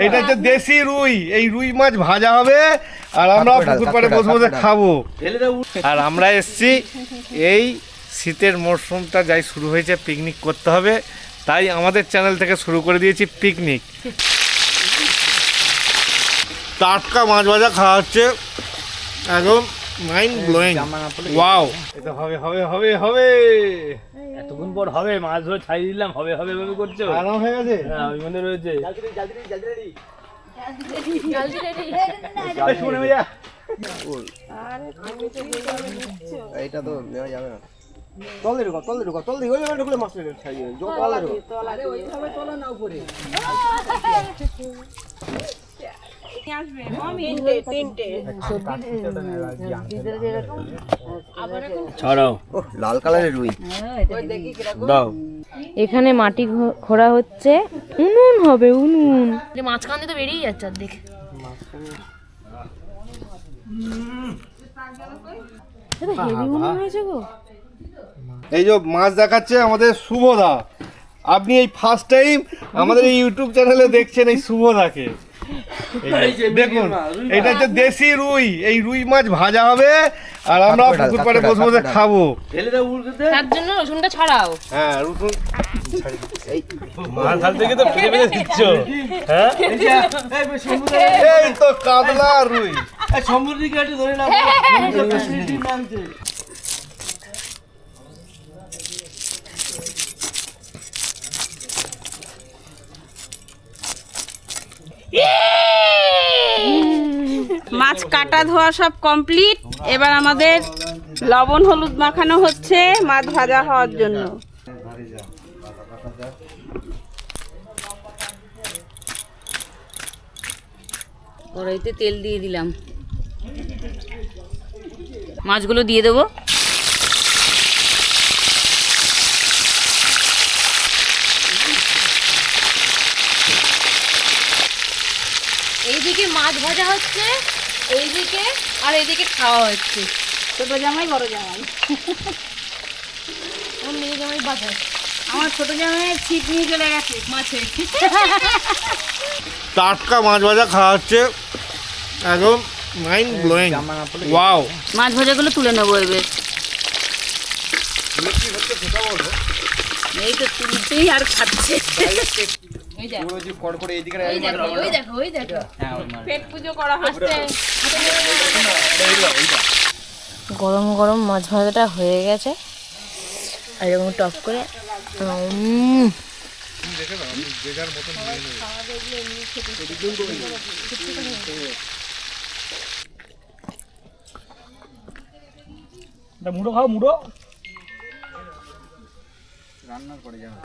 এটা হচ্ছে দেশি রুই, এই রুই মাছ ভাজা হবে আর আমরা পুকুর পাড়ে বসে বসে খাবো। আর আমরা এসছি এই শীতের মরশুমটা যাই শুরু হয়েছে, পিকনিক করতে হবে, তাই আমাদের চ্যানেল থেকে শুরু করে দিয়েছি পিকনিক। টাটকা মাছ ভাজা খাওয়া হচ্ছে, একদম মাইন্ড ব্লোয়িং। ওয়াও, এটা হবে হবে হবে হবে, এতক্ষণ পর হবে, মাছ ধরে ছাড়িয়ে দিলাম, হবে হবে হবে করছে। আরাম হয়ে গেছে। হ্যাঁ, ওই মধ্যে রয়েছে। এইটা তো নেওয়া যাবে না। তলে ঢুকা, তলে ঢুকা, তল দিকে ওই ঢুকলে মাছ ছাড়িয়ে জল তলে ঢুকা। আরে ওইভাবে তোলা না উপরে। ছড়াও। ওহ, লাল কালারের রুই। দাও। এখানে মাটি খোঁড়া হচ্ছে, উনুন হবে উনুন। মাঝখান দিয়ে তো বেরিয়ে যাচ্ছে অর্ধেক। হেভি উনুন হয়েছে গো। এই যে মাছ দেখাচ্ছে আমাদের শুভদা, আপনি এই ফার্স্ট টাইম আমাদের এই ইউটিউব চ্যানেলে দেখছেন এই শুভদাকে। দেখুন, এটা হচ্ছে দেশি রুই, এই রুই মাছ ভাজা হবে আর আমরা পুকুর পাড়ে বসে বসে খাবো। তার জন্য রসুনটা ছাড়াও। হ্যাঁ, রসুন মাছ ঢাল থেকে তো ফেলে ফেলে দিচ্ছ। হ্যাঁ, এই তো কাতলা আর রুই। সমুদ্রকে একটু ধরে নাও। মাছ কাটা ধোয়া সব কমপ্লিট। এবার আমাদের লবণ হলুদ মাখানো হচ্ছে মাছ ভাজা হওয়ার জন্য। কড়াইতে তেল দিয়ে দিলাম, মাছগুলো দিয়ে দেবো। এইদিকে মাছ ভাজা হচ্ছে, এইদিকে আর এইদিকে খাওয়া হচ্ছে। ছোট জামাই বড় জামাই, আমার মেয়ে জামাই বাজার, আমার ছোট জামাই ছিপ নিয়ে চলে গেছে মাছে। টাটকা মাছ ভাজা খাওয়া হচ্ছে, একদম মাইন্ড ব্লোয়িং। ওয়াও, মাছ ভাজাগুলো তুলে নেবো এবার। এই তো তুলতেই আর খাচ্ছে। পেট পুজো করা হচ্ছে। গরম গরম মাছ ভাজাটা হয়ে গেছে, আর এরকম টপ করে মুড়ো খাও, মুড়ো। রান্নার পরে যাবে।